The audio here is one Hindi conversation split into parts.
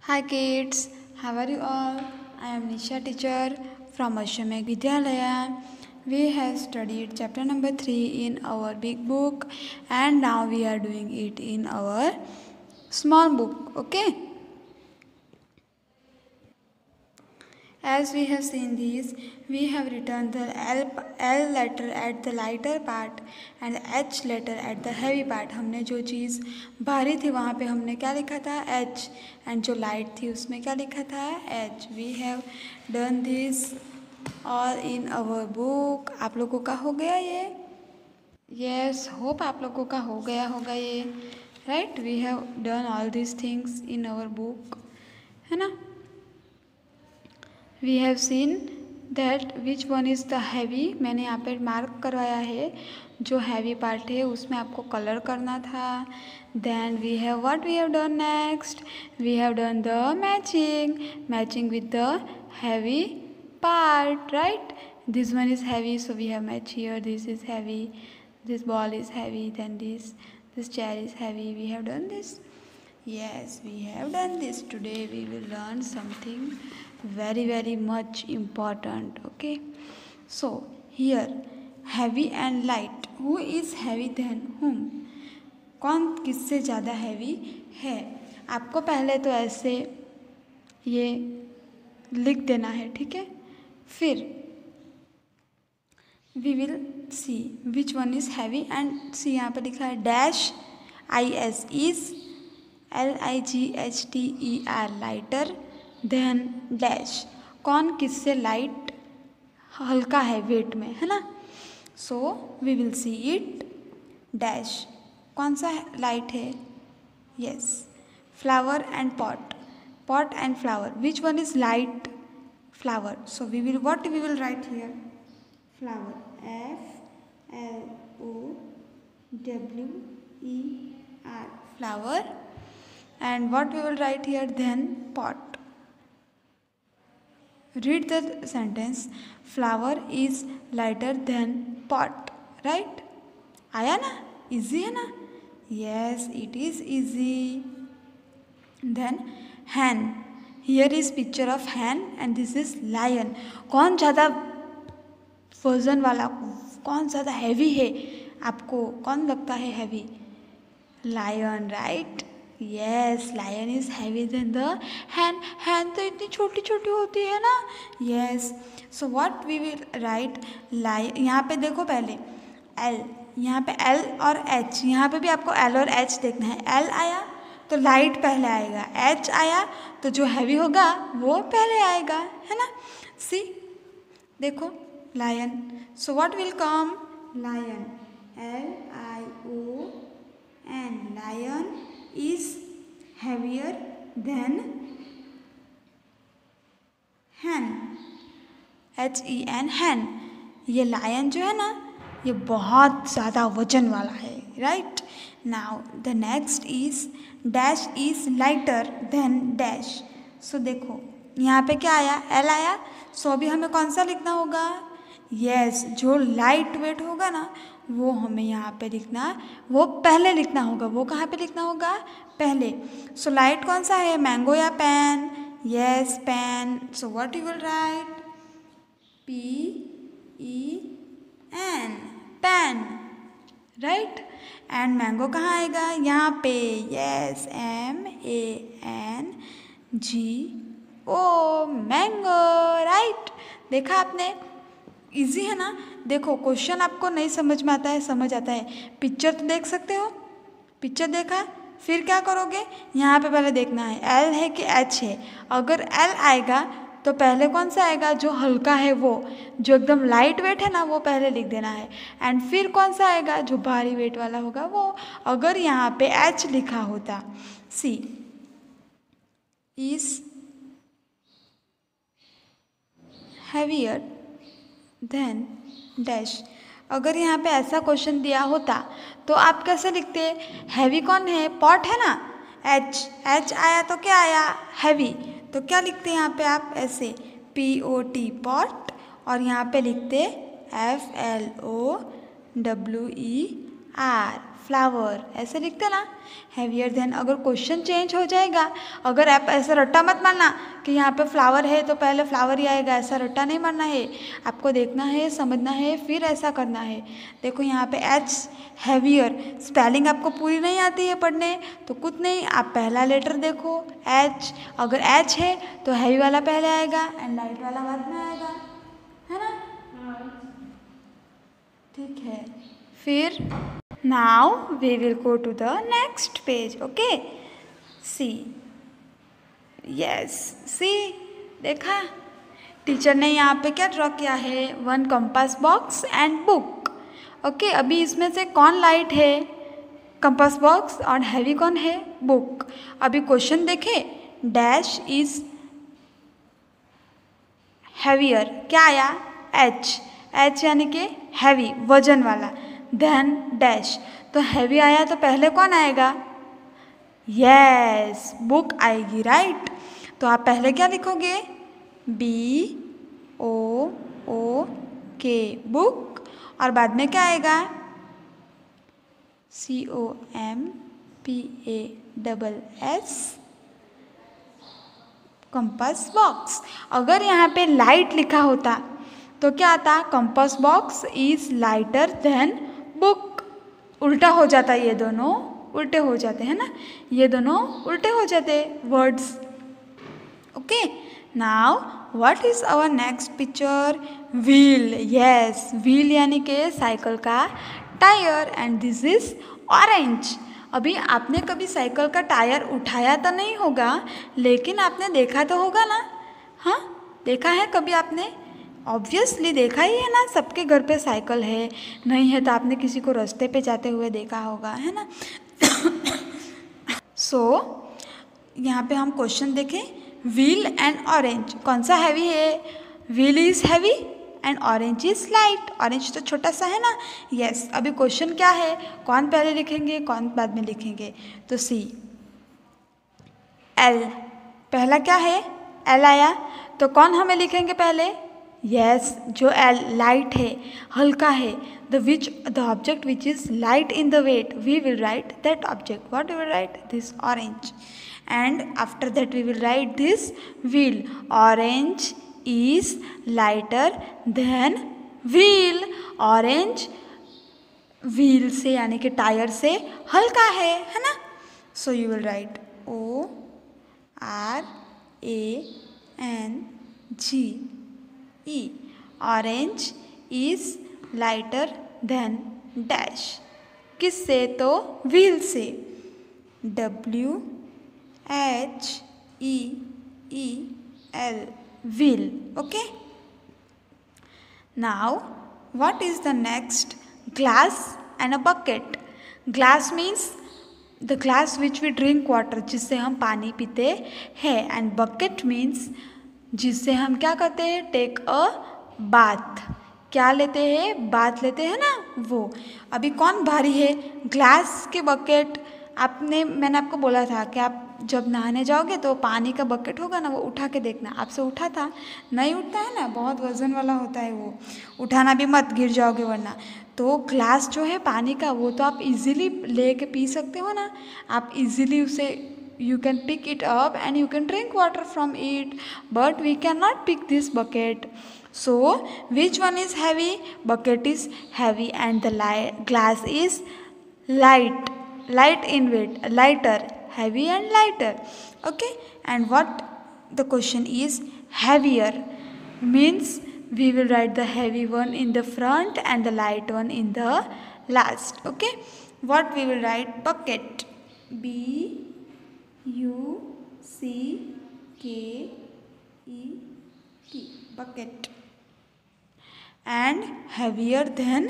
Hi kids, how are you all? I am Nisha teacher from Ashwamek Vidyalaya. We have studied chapter number 3 in our big book and now we are doing it in our small book, okay? As we have seen this, we have written the L letter at the lighter part and H letter at the heavy part. हमने जो चीज़ भारी थी वहाँ पे हमने क्या लिखा था H and जो लाइट थी उसमें क्या लिखा था H. We have done this all in our book. आप लोगों का हो गया ये? Yes, hope आप लोगों का हो गया होगा ये. Right? We have done all these things in our book. है ना? We have seen that which one is the heavy. मैंने यहाँ पर मार्क करवाया है जो heavy part है उसमें आपको कलर करना था. Then we have what we have done next. We have done the matching with the heavy part, right? This one is heavy, so we have match here. This is heavy. This ball is heavy. Then this chair is heavy. We have done this. Yes, we have done this. Today we will learn something very much important. Okay, so here heavy and light. Who is heavy than whom? कौन किससे ज़्यादा हैवी है? आपको पहले तो ऐसे ये लिख देना है, ठीक है? फिर we will see which one is heavy and see यहाँ पे लिखा है dash is lighter lighter than dash. कौन किससे लाइट हल्का है वेट में, है ना? So we will see it. Dash कौन सा लाइट है? Yes, flower and pot and flower. Which one is light? Flower. So we will what we will write here? Flower. FLOWER. flower. And what we will write here? Then pot. Read the sentence. Flower is lighter than pot. Right? आया ना? Easy है ना? Yes, it is easy. Then hen. Here is picture of hen and this is lion. कौन ज़्यादा वजन वाला, कौन ज़्यादा हैवी है? आपको कौन लगता है heavy? Lion, right? Yes, lion is heavy than the hen. Hen तो इतनी छोटी छोटी होती है ना. Yes, so what we will right? यहाँ पे देखो पहले एल, यहाँ पे एल और एच. यहाँ पे भी आपको एल और एच देखना है. एल आया तो लाइट पहले आएगा, एच आया तो जो हैवी होगा वो पहले आएगा, है ना? सी देखो lion. So what will come? Lion. LION. Lion is heavier than hen. HEN, hen. ये लायन जो है ना ये बहुत ज़्यादा वजन वाला है, right? Now the next is dash is lighter than dash. So देखो यहाँ पे क्या आया? एल आया. सो अभी हमें कौन सा लिखना होगा? यस, जो लाइट वेट होगा ना वो हमें यहाँ पे लिखना, वो पहले लिखना होगा. वो कहाँ पे लिखना होगा? पहले. सो लाइट कौन सा है? मैंगो या pen? Yes, pen. So what you will write? PEN, pen, right? And mango कहाँ आएगा? यहाँ पे. Yes, MANGO, mango, right? देखा आपने? इजी है ना? देखो क्वेश्चन आपको नहीं समझ में आता है, समझ आता है. पिक्चर तो देख सकते हो. पिक्चर देखा, फिर क्या करोगे? यहाँ पे पहले देखना है एल है कि एच है. अगर एल आएगा तो पहले कौन सा आएगा? जो हल्का है वो, जो एकदम लाइट वेट है ना वो पहले लिख देना है. एंड फिर कौन सा आएगा? जो भारी वेट वाला होगा वो. अगर यहाँ पे एच लिखा होता, सी इज हैवियर देन डैश. अगर यहाँ पे ऐसा क्वेश्चन दिया होता तो आप कैसे लिखते? हैवी कौन है? पॉट है ना. एच आया तो क्या आया? हैवी. तो क्या लिखते हैं यहाँ पे आप? ऐसे POT, पॉट. और यहाँ पे लिखते FLOWER, फ्लावर, ऐसे लिखते ना, हैवियर देन। अगर क्वेश्चन चेंज हो जाएगा, अगर आप ऐसा रट्टा मत मारना कि यहाँ पे फ्लावर है तो पहले फ्लावर ही आएगा, ऐसा रट्टा नहीं मारना है। आपको देखना है, समझना है, फिर ऐसा करना है। देखो यहाँ पे एच हैवियर, स्पेलिंग आपको पूरी नहीं आती है पढ़ने तो कुछ नहीं, आप पहला लेटर देखो एच, अगर एच है तो हैवी वाला पहले आएगा एंड लाइट वाला बाद में आएगा, है ना। ठीक है, फिर now we will go to the next page. Okay, see, yes, see, देखा टीचर ने यहाँ पे क्या ड्रॉ किया है, one compass box and book. Okay, अभी इसमें से कौन लाइट है, कंपास बॉक्स, और हैवी कौन है, बुक। अभी क्वेश्चन देखे, डैश इज हैवियर, क्या आया, एच, एच यानी कि हैवी, वजन वाला, देन डैश, तो हैवी आया तो पहले कौन आएगा, यस, बुक आएगी, राइट। तो आप पहले क्या लिखोगे, बी ओ ओ के, बुक, और बाद में क्या आएगा, COMPASS, कंपास बॉक्स। अगर यहाँ पे लाइट लिखा होता तो क्या आता, compass box is lighter then book, उल्टा हो जाता, ये दोनों उल्टे हो जाते हैं ना, ये दोनों उल्टे हो जाते words. Okay, now what is our next picture, wheel, yes, wheel यानी कि साइकिल का tyre, and this is orange. अभी आपने कभी साइकिल का टायर उठाया तो नहीं होगा, लेकिन आपने देखा तो होगा ना, हाँ, देखा है कभी आपने, ऑब्वियसली देखा ही है ना, सबके घर पे साइकिल है, नहीं है तो आपने किसी को रास्ते पे जाते हुए देखा होगा, है ना। सो यहाँ पे हम क्वेश्चन देखें, व्हील एंड ऑरेंज, कौन सा हैवी है, wheel is heavy and orange is light, orange तो छोटा सा है ना, यस। अभी क्वेश्चन क्या है, कौन पहले लिखेंगे कौन बाद में लिखेंगे, तो सी, एल, पहला क्या है, एल आया, तो कौन हमें लिखेंगे पहले, यस, जो एल लाइट है, हल्का है, the object which is light in the weight, we will write that object. What we will write, this orange, and after that we will write this wheel. Orange is lighter than wheel. Orange wheel से यानी कि टायर से हल्का है ना। So you will write ORANGE. Orange is lighter than dash, किससे, तो व्हील से, WHEEL, wheel. Okay, now what is the next, glass and a bucket. Glass means the glass which we drink water, जिससे हम पानी पीते हैं, एंड बकेट मीन्स जिससे हम क्या करते हैं, टेक अ बाथ, क्या लेते हैं, बात लेते हैं ना वो। अभी कौन भारी है, ग्लास के बकेट, मैंने आपको बोला था कि आप जब नहाने जाओगे तो पानी का बकेट होगा ना, वो उठा के देखना, आपसे उठा था, नहीं उठता है ना, बहुत वजन वाला होता है वो, उठाना भी मत, गिर जाओगे वरना। तो ग्लास जो है पानी का, वो तो आप इजीली ले के पी सकते हो ना, आप इजीली उसे, you can pick it up and you can drink water from it, but we cannot pick this bucket. So which one is heavy, bucket is heavy and the glass is light in weight, lighter, heavy and lighter. Okay, and what the question is, heavier means we will write the heavy one in the front and the light one in the last. Okay, what we will write, bucket, BUCKET, bucket, and heavier than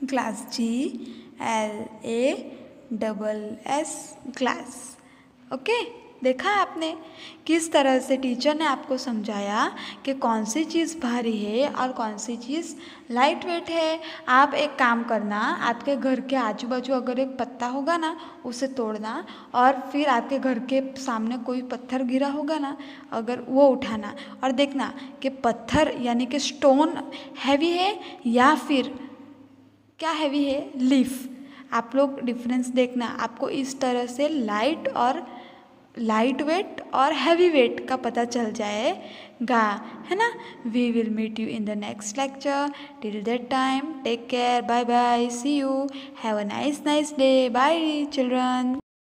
glass, GLASS, glass. Okay, देखा आपने किस तरह से टीचर ने आपको समझाया कि कौन सी चीज़ भारी है और कौन सी चीज़ लाइट वेट है। आप एक काम करना, आपके घर के आजू बाजू अगर एक पत्ता होगा ना, उसे तोड़ना, और फिर आपके घर के सामने कोई पत्थर गिरा होगा ना, अगर वो उठाना और देखना कि पत्थर यानी कि स्टोन हैवी है या फिर क्या हैवी है, लीफ। आप लोग डिफरेंस देखना, आपको इस तरह से लाइट वेट और हैवी वेट का पता चल जाएगा, है ना। We will meet you in the next lecture. Till that time take care, bye bye, see you, have a nice day, bye children.